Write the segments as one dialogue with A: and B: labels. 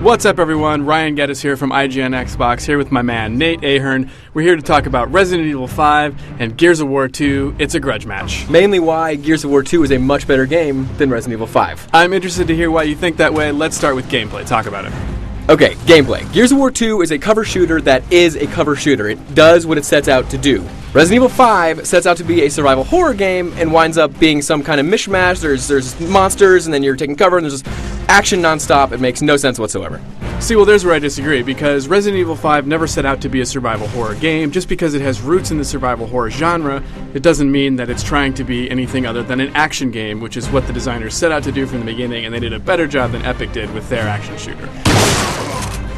A: What's up, everyone? Ryan Geddes here from IGN Xbox, here with my man Nate Ahern. We're here to talk about Resident Evil 5 and Gears of War 2. It's a grudge match.
B: Mainly why Gears of War 2 is a much better game than Resident Evil 5.
A: I'm interested to hear why you think that way. Let's start with gameplay. Talk about it.
B: Okay, gameplay. Gears of War 2 is a cover shooter that is a cover shooter. It does what it sets out to do. Resident Evil 5 sets out to be a survival horror game and winds up being some kind of mishmash. There's monsters, and then you're taking cover, and there's just action nonstop. It makes no sense whatsoever.
A: See, well, there's where I disagree, because Resident Evil 5 never set out to be a survival horror game. Just because it has roots in the survival horror genre, it doesn't mean that it's trying to be anything other than an action game, which is what the designers set out to do from the beginning, and they did a better job than Epic did with their action shooter.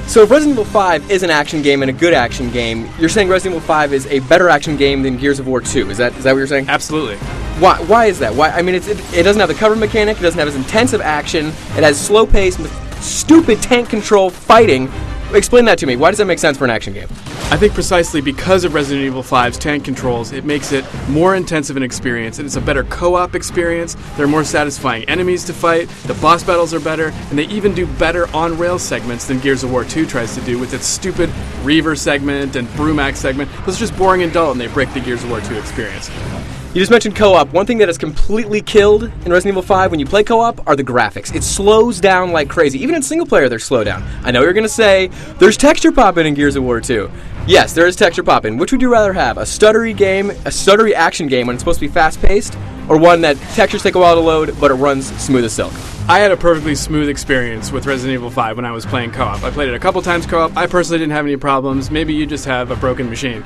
B: So if Resident Evil 5 is an action game and a good action game, you're saying Resident Evil 5 is a better action game than Gears of War 2. Is that what you're saying?
A: Absolutely.
B: Why is that? Why? I mean, it doesn't have the cover mechanic. It doesn't have as intensive action. It has slow pace, stupid tank control fighting. Explain that to me. Why does that make sense for an action game?
A: I think precisely because of Resident Evil 5's tank controls, it makes it more intensive an experience, and it's a better co-op experience. There are more satisfying enemies to fight, the boss battles are better, and they even do better on-rails segments than Gears of War 2 tries to do with its stupid Reaver segment and Brumac segment. Those are just boring and dull, and they break the Gears of War 2 experience.
B: You just mentioned co-op. One thing that is completely killed in Resident Evil 5 when you play co-op are the graphics. It slows down like crazy. Even in single player, there's slow down. I know you're going to say, there's texture popping in Gears of War 2. Yes, there is texture popping. Which would you rather have? A stuttery action game when it's supposed to be fast-paced, or one that textures take a while to load, but it runs smooth as silk?
A: I had a perfectly smooth experience with Resident Evil 5 when I was playing co-op. I played it a couple times co-op. I personally didn't have any problems. Maybe you just have a broken machine.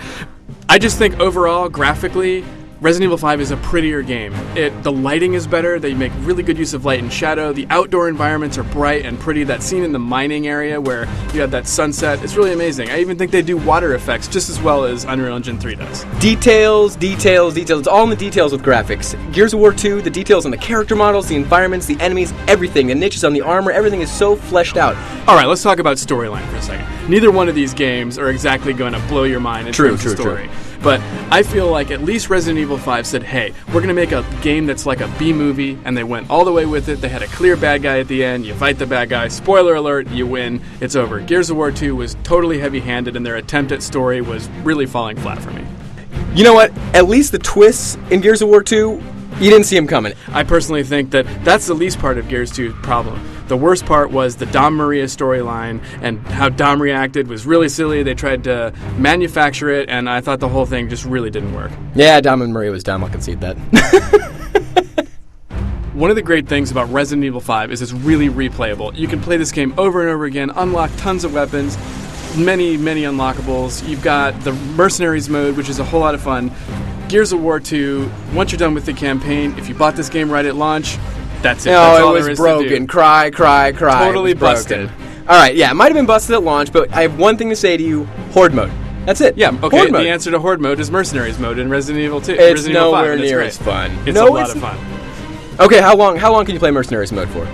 A: I just think overall, graphically, Resident Evil 5 is a prettier game. The lighting is better, they make really good use of light and shadow, the outdoor environments are bright and pretty. That scene in the mining area where you have that sunset, it's really amazing. I even think they do water effects just as well as Unreal Engine 3 does. Details.
B: It's all in the details with graphics. Gears of War 2, the details on the character models, the environments, the enemies, everything, the niches on the armor, everything is so fleshed out.
A: Alright, let's talk about storyline for a second. Neither one of these games are exactly going to blow your mind in terms of story. But I feel like at least Resident Evil 5 said, hey, we're going to make a game that's like a B-movie, and they went all the way with it. They had a clear bad guy at the end. You fight the bad guy. Spoiler alert, you win. It's over. Gears of War 2 was totally heavy-handed, and their attempt at story was really falling flat for me.
B: You know what? At least the twists in Gears of War 2, you didn't see them coming.
A: I personally think that that's the least part of Gears 2's problem. The worst part was the Dom Maria storyline, and how Dom reacted was really silly. They tried to manufacture it, and I thought the whole thing just really didn't work.
B: Yeah, Dom and Maria was dumb, I'll concede that.
A: One of the great things about Resident Evil 5 is it's really replayable. You can play this game over and over again, unlock tons of weapons, many unlockables. You've got the Mercenaries mode, which is a whole lot of fun. Gears of War 2, once you're done with the campaign, if you bought this game right at launch, that's it. That's all
B: it was broken. Cry.
A: Totally busted.
B: All right, yeah, it might have been busted at launch, but I have one thing to say to you: Horde mode. That's it.
A: Yeah, okay. Horde mode. The answer to Horde mode is Mercenaries mode in Resident Evil 2.
B: It's
A: Resident
B: nowhere
A: Evil 5,
B: near as fun.
A: It's a lot of fun.
B: Okay, how long can you play Mercenaries mode for?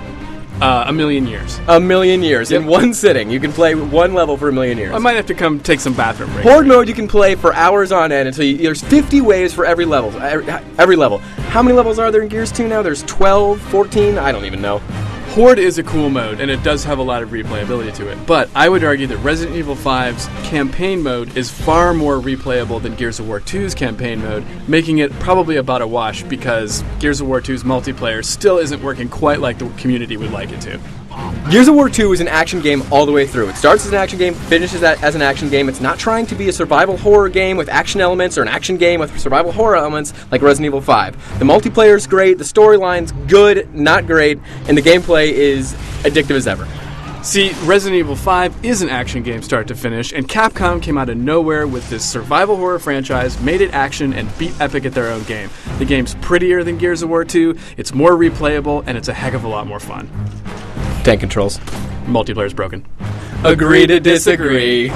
A: A million years.
B: A million years.
A: Yep.
B: In one sitting. You can play one level for a million years.
A: I might have to come take some bathroom breaks.
B: Horde mode you can play for hours on end until there's 50 waves for every level. Every level. How many levels are there in Gears 2 now? There's 12, 14? I don't even know.
A: Horde is a cool mode, and it does have a lot of replayability to it, but I would argue that Resident Evil 5's campaign mode is far more replayable than Gears of War 2's campaign mode, making it probably about a wash because Gears of War 2's multiplayer still isn't working quite like the community would like it to.
B: Gears of War 2 is an action game all the way through. It starts as an action game, finishes as an action game. It's not trying to be a survival horror game with action elements or an action game with survival horror elements like Resident Evil 5. The multiplayer is great, the storyline's good, not great, and the gameplay is addictive as ever.
A: See, Resident Evil 5 is an action game start to finish, and Capcom came out of nowhere with this survival horror franchise, made it action, and beat Epic at their own game. The game's prettier than Gears of War 2, it's more replayable, and it's a heck of a lot more fun.
B: Tank controls.
A: Multiplayer's broken.
B: Agree to disagree.